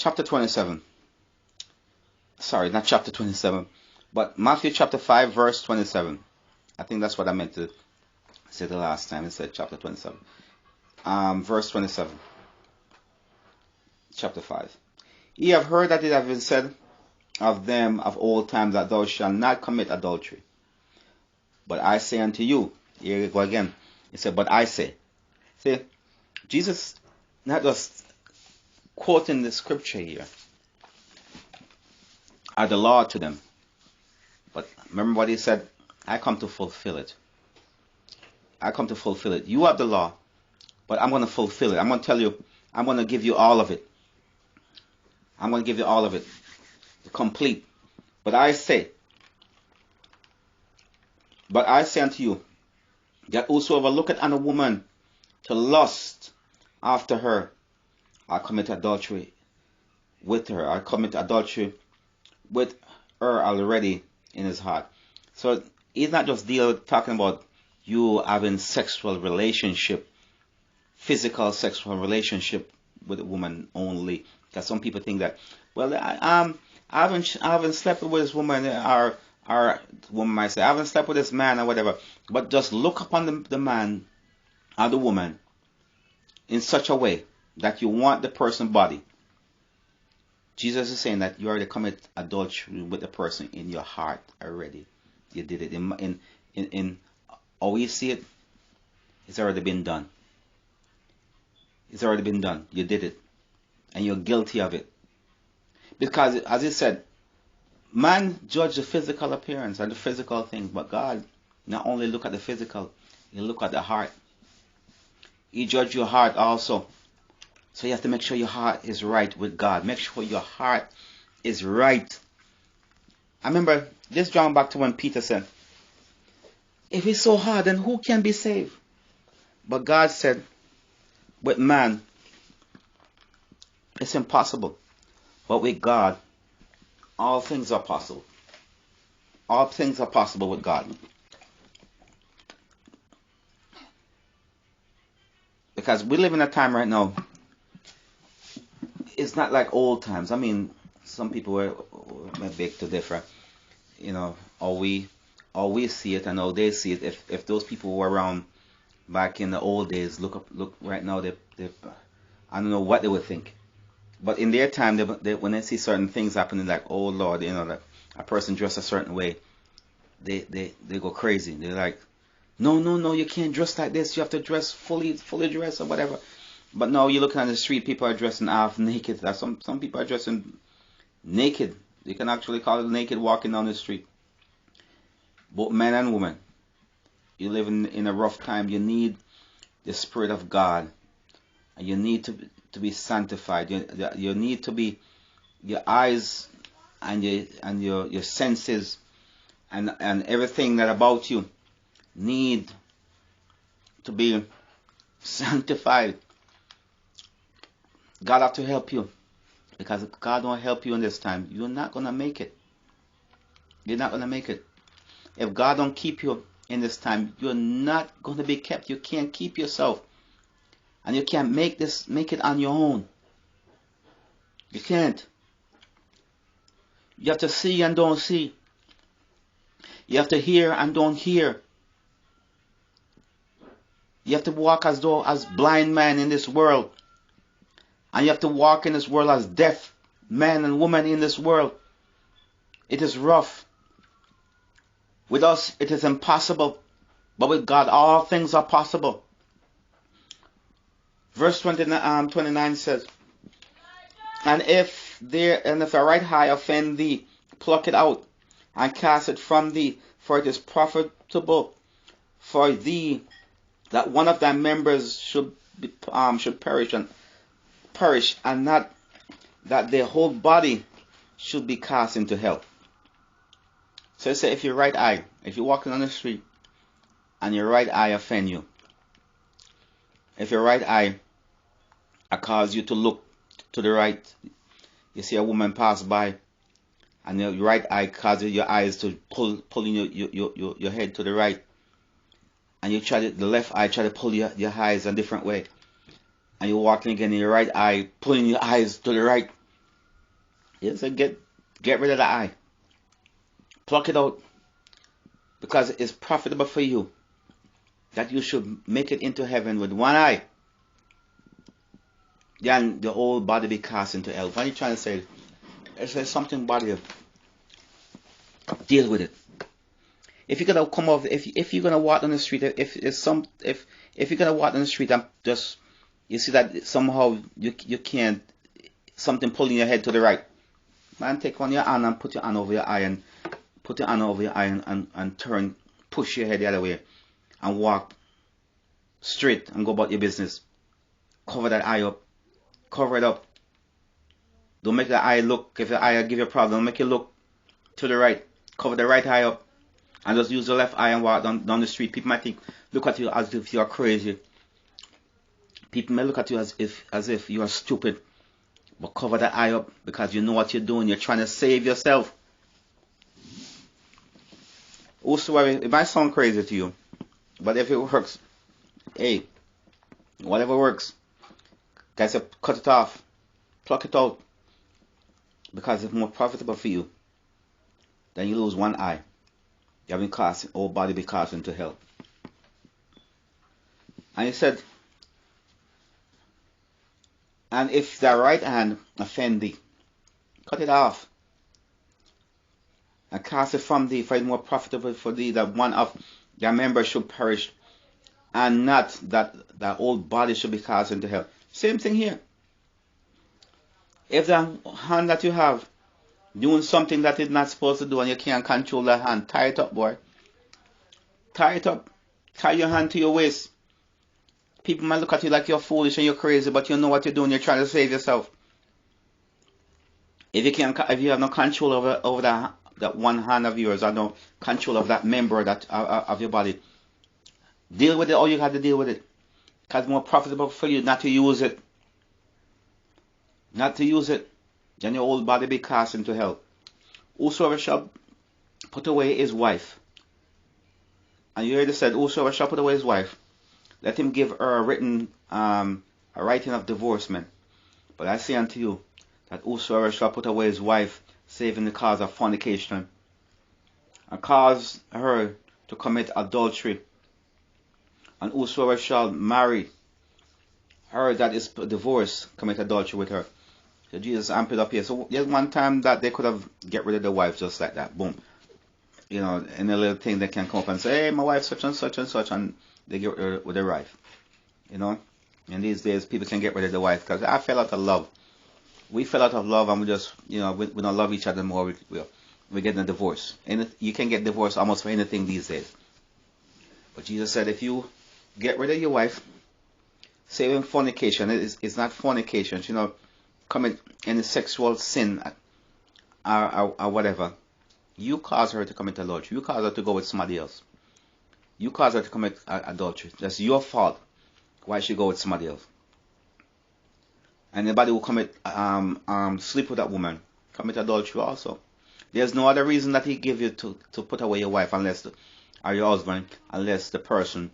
chapter 27. Sorry, not chapter 27, but Matthew chapter 5, verse 27. I think that's what I meant to say the last time. It said chapter 27. Verse 27. Chapter 5. Ye have heard that it hath been said of them of old time that thou shalt not commit adultery. But I say unto you, here you go again. He said, but I say. See, Jesus not just quoting the scripture here, are the law to them. But remember what he said, I come to fulfill it. I come to fulfill it. You have the law, but I'm going to fulfill it. I'm going to tell you, I'm going to give you all of it. I'm going to give you all of it. Complete. But I say unto you, that whosoever looketh on a woman to lust after her, I commit adultery with her. I commit adultery with her already in his heart. So he's not just talking about you having sexual relationship, physical sexual relationship with a woman only. Because some people think that, well, I haven't slept with this woman, or woman might say, I haven't slept with this man or whatever. But just look upon the man or the woman in such a way that you want the person's body. Jesus is saying that you already commit adultery with the person in your heart already. You did it. In how we see it, it's already been done. It's already been done. You did it. And you're guilty of it. Because, as he said, man judge the physical appearance and the physical things, but God not only look at the physical, he look at the heart. He judge your heart also. So you have to make sure your heart is right with God. Make sure your heart is right. I remember this drawing back to when Peter said, if it's so hard, then who can be saved? But God said, with man, it's impossible. But with God, all things are possible. All things are possible with God. Because we live in a time right now, it's not like old times. I mean, some people were big to differ. You know, or we see it and how they see it. If those people were around back in the old days, look right now, they I don't know what they would think. But in their time, when they see certain things happening, like, oh Lord, you know, that a person dressed a certain way, they go crazy. They're like, no, you can't dress like this. You have to dress fully dressed or whatever. But no, you look on the street, people are dressing half naked. Some people are dressing naked. You can actually call it naked walking down the street. Both men and women, you live in a rough time. You need the Spirit of God, and you need to be sanctified. You need to be, your eyes and your senses and everything that about you need to be sanctified. God have to help you, because if God don't help you in this time, you're not gonna make it. You're not gonna make it. If God don't keep you in this time, you're not gonna be kept. You can't keep yourself, and you can't make it on your own. You can't. You have to see and don't see. You have to hear and don't hear. You have to walk as blind men in this world. And you have to walk in this world as deaf men and women in this world. It is rough. With us, it is impossible. But with God, all things are possible. Verse 29 says, And if a right eye offend thee, pluck it out, and cast it from thee, for it is profitable for thee that one of thy members should perish, and not that their whole body should be cast into hell. So it says, if your right eye, if you're walking on the street and your right eye offend you, if your right eye cause you to look to the right, you see a woman pass by, and your right eye causes your eyes to pulling your head to the right, and the left eye try to pull your eyes a different way, and you're walking again, and your right eye pulling your eyes to the right, He said, get rid of the eye. Pluck it out. Because it's profitable for you that you should make it into heaven with one eye. Then the whole body be cast into hell. What are you trying to say? There's something body you. Deal with it. If you're gonna come off, if you're gonna walk on the street, if you're gonna walk on the street and just you see that somehow you can't, something pulling your head to the right, man, take on your hand and put your hand over your eye and put your hand over your eye and turn, push your head the other way and walk straight and go about your business. Cover that eye up. Cover it up. Don't make the eye look, if the eye give you a problem, don't make it look to the right. Cover the right eye up. And just use the left eye and walk down the street. People might look at you as if you are crazy. People may look at you as if you are stupid. But cover that eye up because you know what you're doing. You're trying to save yourself. Also, it might sound crazy to you, but if it works, hey, whatever works, guys, cut it off, pluck it out, because it's more profitable for you. Then you lose one eye. You have been cast, whole body be cast into hell. And he said, and if thy right hand offend thee, cut it off, and cast it from thee, for it is more profitable for thee that one of thy members should perish, and not that thy whole body should be cast into hell. Same thing here. If the hand that you have doing something that it's not supposed to do and you can't control that hand, tie it up, boy. Tie it up. Tie your hand to your waist. People might look at you like you're foolish and you're crazy, but you know what you're doing. You're trying to save yourself. If you have no control over that one hand of yours, or no control of that member of your body, deal with it. All you have to deal with it, because it's more profitable for you not to use it. Not to use it. Then your whole body be cast into hell. Whosoever shall put away his wife, and you already said, whosoever shall put away his wife, let him give her a writing of divorcement. But I say unto you, that whosoever shall put away his wife, save in the cause of fornication, and cause her to commit adultery, and whosoever shall marry her that is divorced, commit adultery with her. So Jesus amped it up here. So there's one time that they could have get rid of the wife just like that. Boom. You know, any little thing they can come up and say, hey, my wife such and such and such, and they get rid of the wife. You know? And these days people can get rid of the wife because I fell out of love. We fell out of love and we just, you know, we don't love each other more. We're getting a divorce. And you can get divorced almost for anything these days. But Jesus said, if you get rid of your wife, saving fornication, it's not fornication, you know, commit any sexual sin or whatever. You cause her to commit adultery. You cause her to go with somebody else. You cause her to commit adultery. That's your fault why she go with somebody else. And anybody who commit sleep with that woman commit adultery also. There's no other reason that he give you to put away your wife or your husband unless the person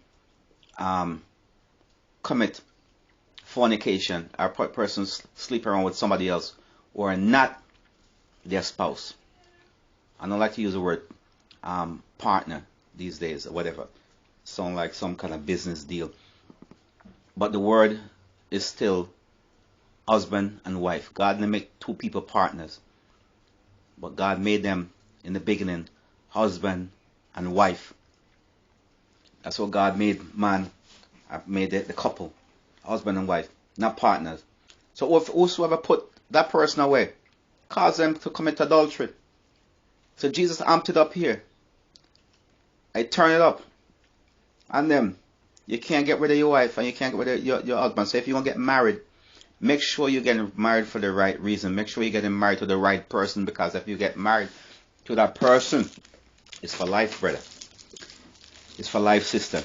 commit fornication or person sleep around with somebody else or not their spouse. I don't like to use the word partner these days or whatever. Sound like some kind of business deal. But the word is still husband and wife. God didn't make two people partners. But God made them in the beginning husband and wife. That's what God made man. Made the couple. Husband and wife. Not partners. So if whosoever put that person away, cause them to commit adultery. So Jesus amped it up here. I turn it up. And then you can't get rid of your wife and you can't get rid of your husband. So if you're going to get married, make sure you're getting married for the right reason. Make sure you're getting married to the right person, because if you get married to that person, it's for life, brother. It's for life, sister.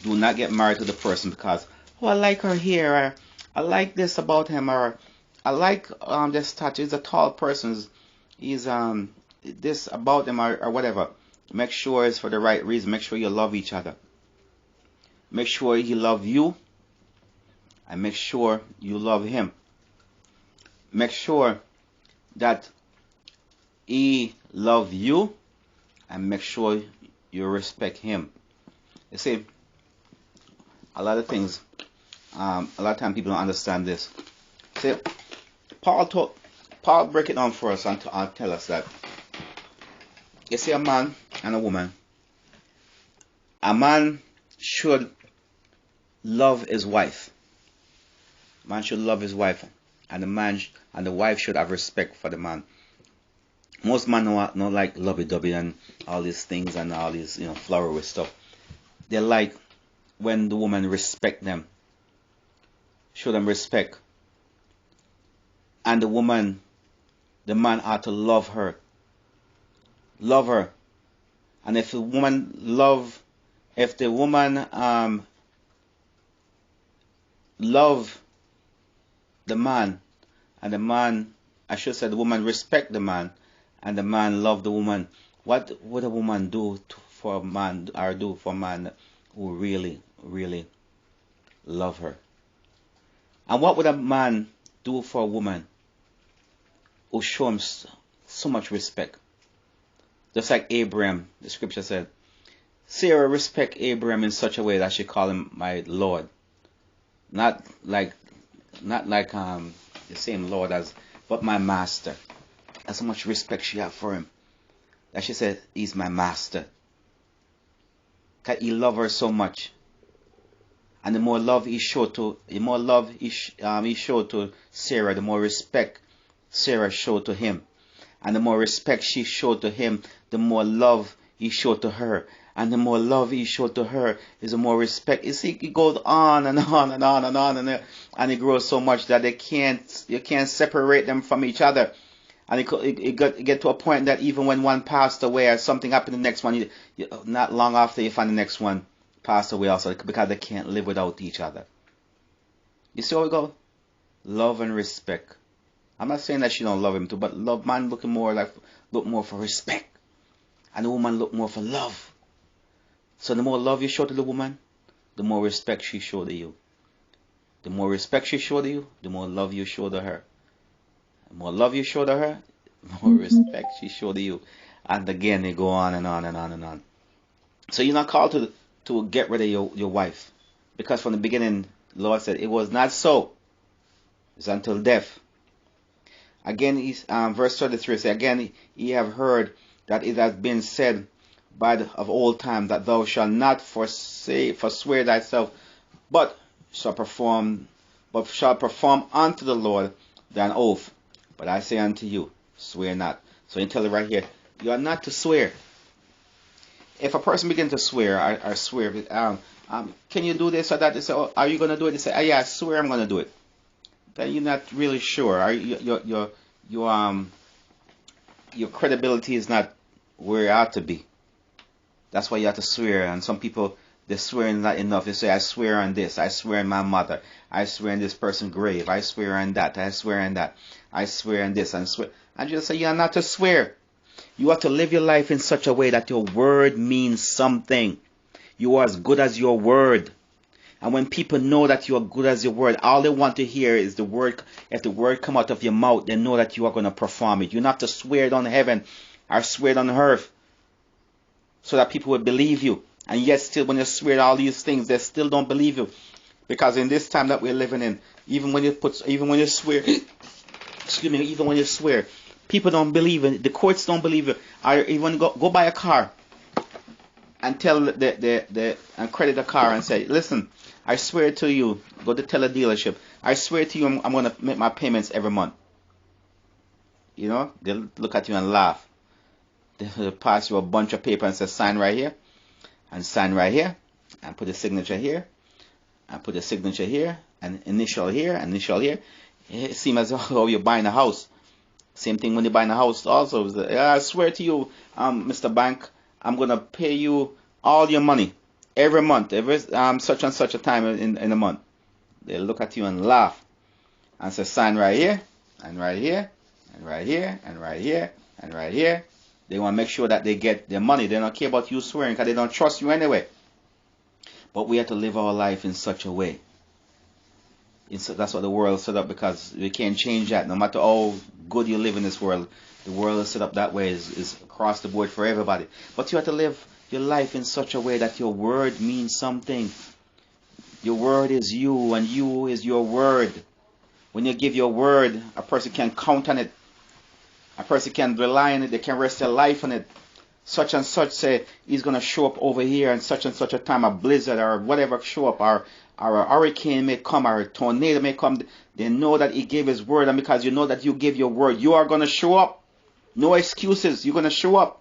Do not get married to the person because, oh, I like her hair, or I like this about him, or I like this touch. He's a tall person. He's this about him, or whatever. Make sure it's for the right reason. Make sure you love each other. Make sure he love you, and make sure you love him. Make sure that he love you and make sure you respect him. You see, a lot of things, a lot of time people don't understand this. See, Paul break it down for us and tell us that, you see, a man and a woman, a man should love his wife. Man should love his wife, and the wife should have respect for the man. Most men don't like lovey-dovey and all these things and all these, flowery stuff. They like when the woman respect them, show them respect, and the man ought to love her, and if the woman love the man, and the woman respect the man, and the man love the woman, what would a woman do for a man, or do for a man who really, really love her? And what would a man do for a woman who show him so much respect? Just like Abraham, the scripture said, Sarah respect Abraham in such a way that she called him my Lord. Not like the same Lord but my master. That's how much respect she had for him, that she said, he's my master. Because he loved her so much. And the more love he showed to Sarah, the more respect Sarah showed to him. And the more respect she showed to him, the more love he showed to her. And the more love he showed to her is the more respect. You see, it goes on and on and on and on, and it grows so much that you can't separate them from each other. And it get to a point that even when one passed away or something happened to the next one, not long after you find the next one passed away also, because they can't live without each other. You see how we go? Love and respect. I'm not saying that she don't love him too, but love, man look more for respect, and the woman look more for love. So the more love you show to the woman, the more respect she show to you. The more respect she show to you, the more love you show to her. The more love you show to her, the more respect she show to you. And again, they go on and on and on and on. So you're not called to get rid of your wife, because from the beginning, the Lord said it was not so. It's until death. Again, verse 33 says, again, ye have heard that it has been said of old time, that thou shalt not forswear thyself, but shall perform unto the Lord thine oath. But I say unto you, swear not. So you tell it right here, you are not to swear. If a person begins to swear, I swear, can you do this or that? They say, oh, are you going to do it? They say, oh, yeah, I swear I'm going to do it. Then you're not really sure. Your credibility is not where it ought to be. That's why you have to swear. And some people, they swear not enough. They say, I swear on this. I swear on my mother. I swear on this person's grave. I swear on that. I swear on that. I swear on this. And swear. And just say, you are not to swear. You have to live your life in such a way that your word means something. You are as good as your word. And when people know that you are good as your word, all they want to hear is the word. If the word come out of your mouth, they know that you are going to perform it. You don't have to swear it on heaven or swear it on earth so that people will believe you. And yet still, when you swear all these things, they still don't believe you. Because in this time that we're living in, even when you swear, people don't believe it. The courts don't believe it. Or even go buy a car and tell and credit a car and say, listen, I swear to you, go to tell a dealership, I swear to you I'm going to make my payments every month. You know, they'll look at you and laugh. They'll pass you a bunch of paper and say, sign right here, and sign right here, and put a signature here, and put a signature here, and initial here, and initial here. It seems as though you're buying a house. Same thing when you're buying a house also. I swear to you, Mr. Bank, I'm going to pay you all your money every month, every such and such a time in a month. They look at you and laugh and say, sign right here, and right here, and right here, and right here, and right here. They want to make sure that they get their money. They don't care about you swearing because they don't trust you anyway. But we have to live our life in such a way. That's what the world set up, because we can't change that. No matter how good you live in this world. The world is set up that way, is across the board for everybody. But you have to live your life in such a way that your word means something. Your word is you, and you is your word. When you give your word, a person can count on it. A person can rely on it. They can rest their life on it. Such and such say he's going to show up over here, and such a time, a blizzard or whatever show up, or a hurricane may come, or a tornado may come. They know that he gave his word, and because you know that you gave your word, you are going to show up. No excuses. You're going to show up.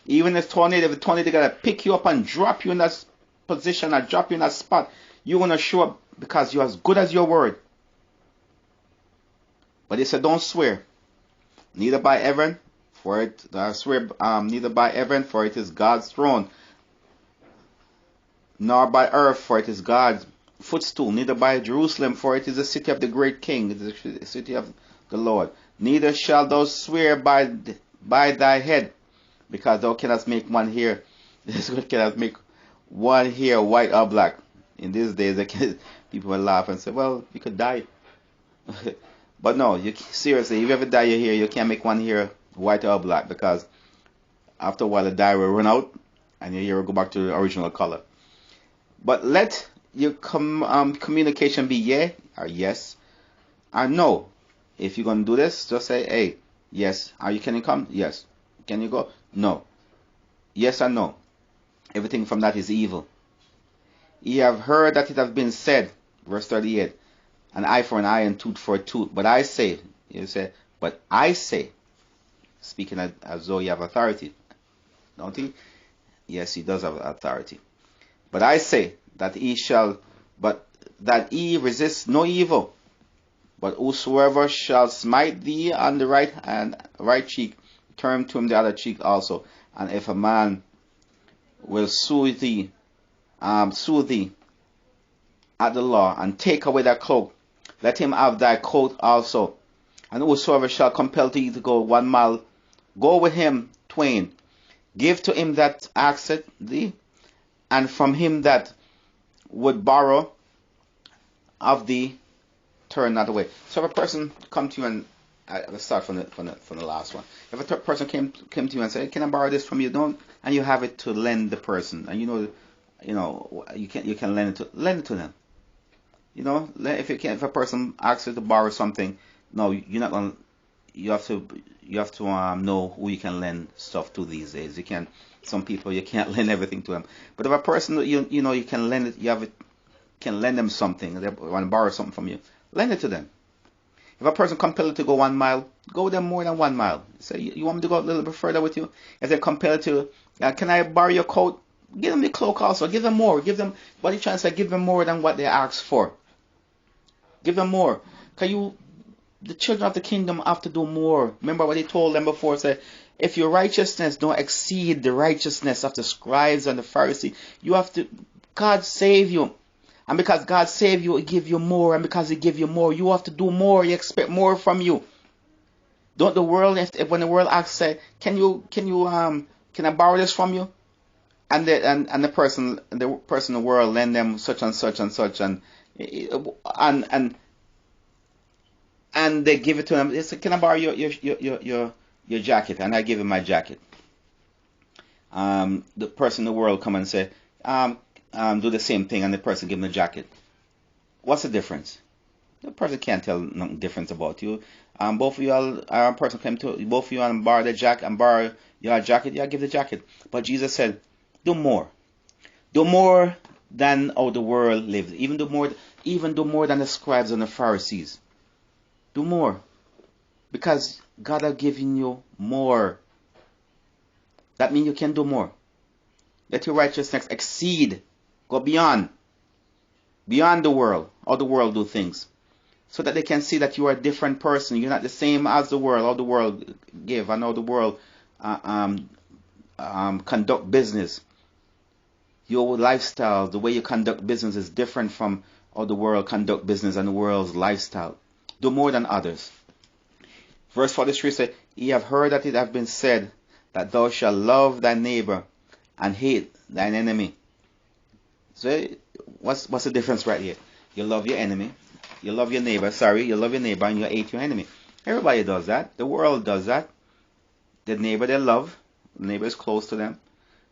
Even if the tornado got to pick you up and drop you in that position or drop you in that spot, you're going to show up because you're as good as your word. But he said, don't swear, neither by heaven, for it neither by heaven, for it is God's throne, nor by earth, for it is God's footstool, neither by Jerusalem, for it is the city of the great King, it is the city of the Lord. Neither shalt thou swear by thy head, because thou cannot make one hair. Cannot make one hair white or black. In these days, people will laugh and say, "Well, you could dye." But no, seriously, if you ever dye your hair, you can't make one hair white or black, because after a while the dye will run out and your hair will go back to the original color. But let your communication be yea or yes or no. If you're going to do this, just say, hey, yes. Can you come? Yes. Can you go? No. Yes or no. Everything from that is evil. Ye have heard that it has been said, verse 38, an eye for an eye and tooth for a tooth. But I say, speaking as though you have authority. Don't he? Yes, he does have authority. But I say that ye resist no evil. But whosoever shall smite thee on the right cheek, turn to him the other cheek also. And if a man will sue thee at the law, and take away thy cloak, let him have thy coat also. And whosoever shall compel thee to go 1 mile, go with him twain. Give to him that asketh thee, and from him that would borrow of thee, turn not away. So if a person come to you, and let's start from the last one. If a person came to you and said, "Can I borrow this from you?" And you have it to lend the person, and you can lend it to them. If a person asks you to borrow something, no, you're not gonna. You have to know who you can lend stuff to these days. Some people you can't lend everything to them. But if a person you can lend it, can lend them something. They want to borrow something from you, lend it to them. If a person compelled to go 1 mile, go with them more than 1 mile. Say, you want me to go a little bit further with you? If they're compelled to, can I borrow your coat? Give them the cloak also. Give them more. What are you trying to say? Give them more than what they asked for. Give them more. The children of the kingdom have to do more. Remember what he told them before, said, if your righteousness don't exceed the righteousness of the scribes and the Pharisees, God save you. And because God saved you, He give you more. And because He give you more, you have to do more. He expect more from you. Don't the world, when the world asks, say, can I borrow this from you? And the person in the world lend them such and such and such, and they give it to them. They say, can I borrow your jacket? And I give him my jacket. The person in the world come and say, do the same thing, and the person give him the jacket. What's the difference? The person can't tell nothing difference about you. Both of you, a person came to both of you and borrow the jacket and borrow your jacket. Yeah, give the jacket. But Jesus said, do more. Do more than how the world lives. Even do more than the scribes and the Pharisees. Do more. Because God has given you more. That means you can do more. Let your righteousness exceed. Go beyond the world, how the world do things, so that they can see that you are a different person. You're not the same as the world, how the world give, and how the world conduct business. Your lifestyle, the way you conduct business is different from how the world conduct business and the world's lifestyle. Do more than others. Verse 43 says, ye have heard that it hath been said, that thou shalt love thy neighbor and hate thine enemy. So what's the difference right here? You love your enemy. You love your neighbor, and you hate your enemy. Everybody does that. The world does that. The neighbor they love, the neighbor is close to them.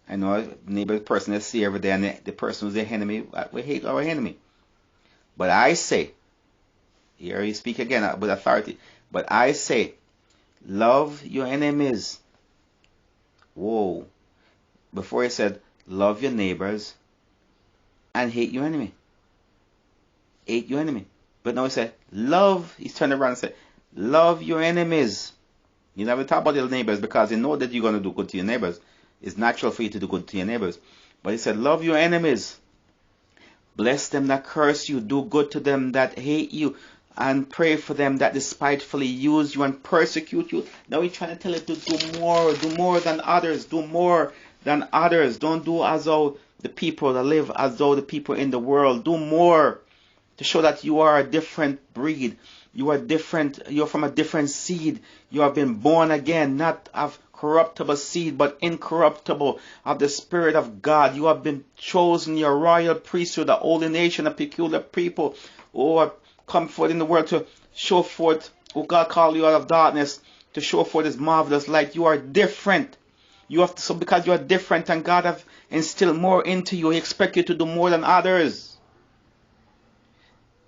I know the neighbor person they see every day, and the person who's their enemy, we hate our enemy. But I say, here you speak again with authority, but I say, love your enemies. Whoa. Before he said, love your neighbors and hate your enemy. Hate your enemy. But now he said, love, he's turned around and said, love your enemies. You never talk about your neighbors because you know that you're going to do good to your neighbors. It's natural for you to do good to your neighbors. But he said, love your enemies. Bless them that curse you. Do good to them that hate you. And pray for them that despitefully use you and persecute you. Now he's trying to tell you to do more than others. Do more than others. Don't do as though the people that live as though the people in the world. Do more to show that you are a different breed. You are different. You're from a different seed. You have been born again, not of corruptible seed, but incorruptible, of the Spirit of God. You have been chosen, your royal priesthood, a holy nation, a peculiar people, who have come forth in the world to show forth, who God called you out of darkness, to show forth His marvelous light. You are different. You have to, so because you are different, and God have instilled more into you, He expects you to do more than others.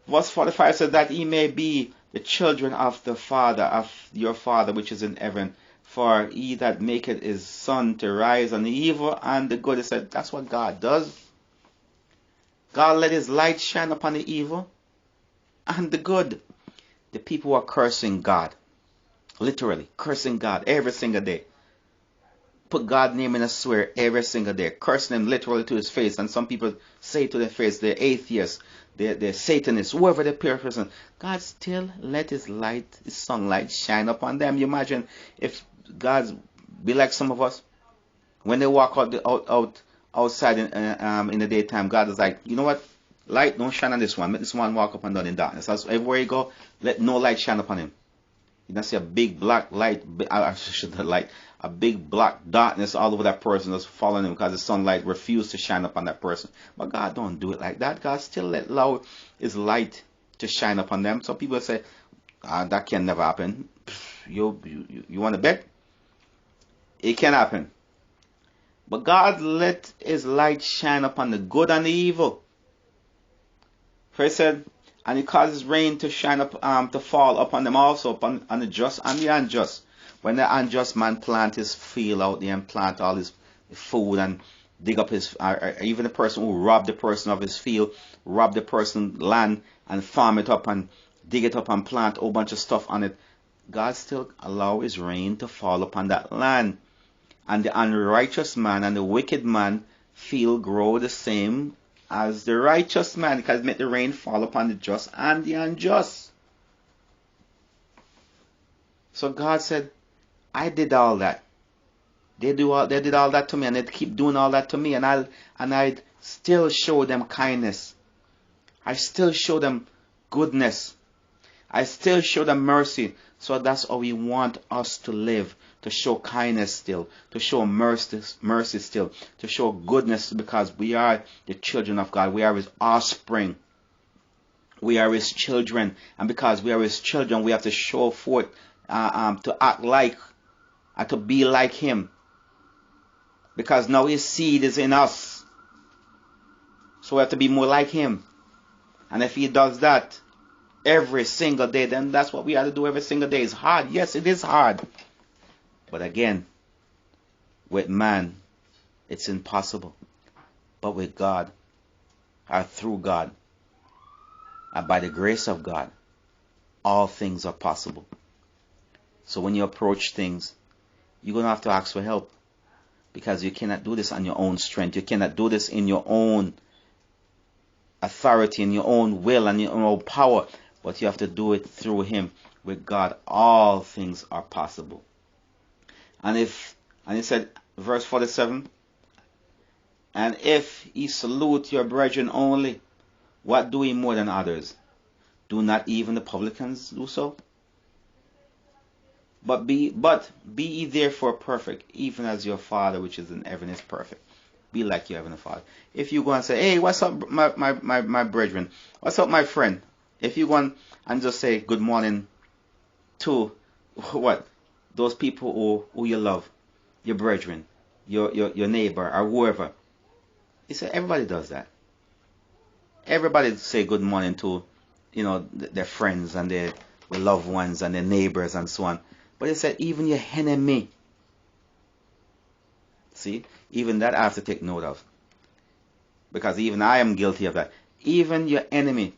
Verse 45 says that ye may be the children of the Father, of your Father which is in heaven. For he that maketh his sun to rise on the evil and the good. He said that's what God does. God let His light shine upon the evil and the good. The people are cursing God. Literally cursing God every single day. Put God's name in a swear every single day. Cursing Him literally to His face. And some people say to their face, they're atheists, they're Satanists, whoever the person. God still let His light, His sunlight shine upon them. You imagine if God be like some of us. When they walk outside in the daytime, God is like, you know what? Light don't shine on this one. Let this one walk up and down in darkness. That's everywhere you go, let no light shine upon him. You don't see a big black light, a big black darkness all over that person that's following him because the sunlight refused to shine upon that person. But God don't do it like that. God still let allow His light to shine upon them. Some people say, that can never happen. You want to bet? It can happen. But God let His light shine upon the good and the evil. For He said, and He causes rain to shine up, to fall upon them also, upon the just and the unjust. When the unjust man plant his field out there and plant all his food and dig up his, even the person who robbed the person of his field, rob the person land and farm it up and dig it up and plant a whole bunch of stuff on it, God still allow His rain to fall upon that land. And the unrighteous man and the wicked man field grow the same as the righteous man, because make the rain fall upon the just and the unjust. So God said, I did all that. They did all that to me, and they keep doing all that to me, and I still show them kindness. I still show them goodness. I still show them mercy. So that's how He want us to live, to show kindness still, to show mercy still, to show goodness, because we are the children of God. We are His offspring. We are His children, and because we are His children, we have to show forth, to act like, and to be like Him, because now His seed is in us. So we have to be more like Him. And if He does that every single day, then that's what we have to do every single day. It's hard. Yes, it is hard. But again, with man, it's impossible. But with God, or through God, and by the grace of God, all things are possible. So when you approach things, you're going to have to ask for help, because you cannot do this on your own strength. You cannot do this in your own authority, in your own will, and your own power. But you have to do it through Him. With God, all things are possible. And He said, verse 47, and if ye salute your brethren only, what do ye more than others? Do not even the publicans do so? But be ye therefore perfect, even as your Father which is in heaven is perfect. Be like your heavenly Father. If you go and say, hey, what's up, my brethren? What's up, my friend? If you go and just say good morning to what? Those people who you love, your brethren, your neighbor, or whoever. He said everybody does that. Everybody say good morning to, their friends and their loved ones and their neighbors and so on. But he said even your enemy. See, even that I have to take note of, because even I am guilty of that. Even your enemy,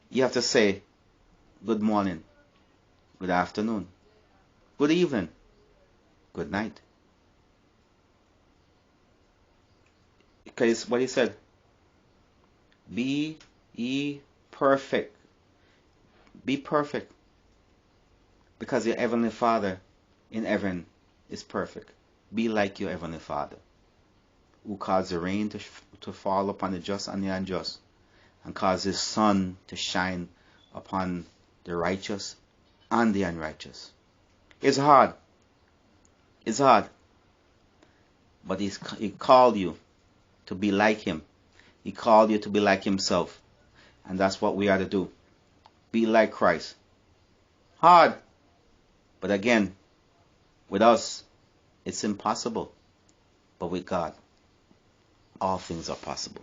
you have to say good morning, good afternoon, good evening, good night. Because what he said, be ye perfect. Be perfect, because your heavenly Father in heaven is perfect. Be like your heavenly Father, who caused the rain to fall upon the just and the unjust, and caused his sun to shine upon the righteous and the unrighteous. It's hard. It's hard. But he called you to be like him. He called you to be like himself. And that's what we are to do. Be like Christ. Hard. But again, with us, it's impossible. But with God, all things are possible.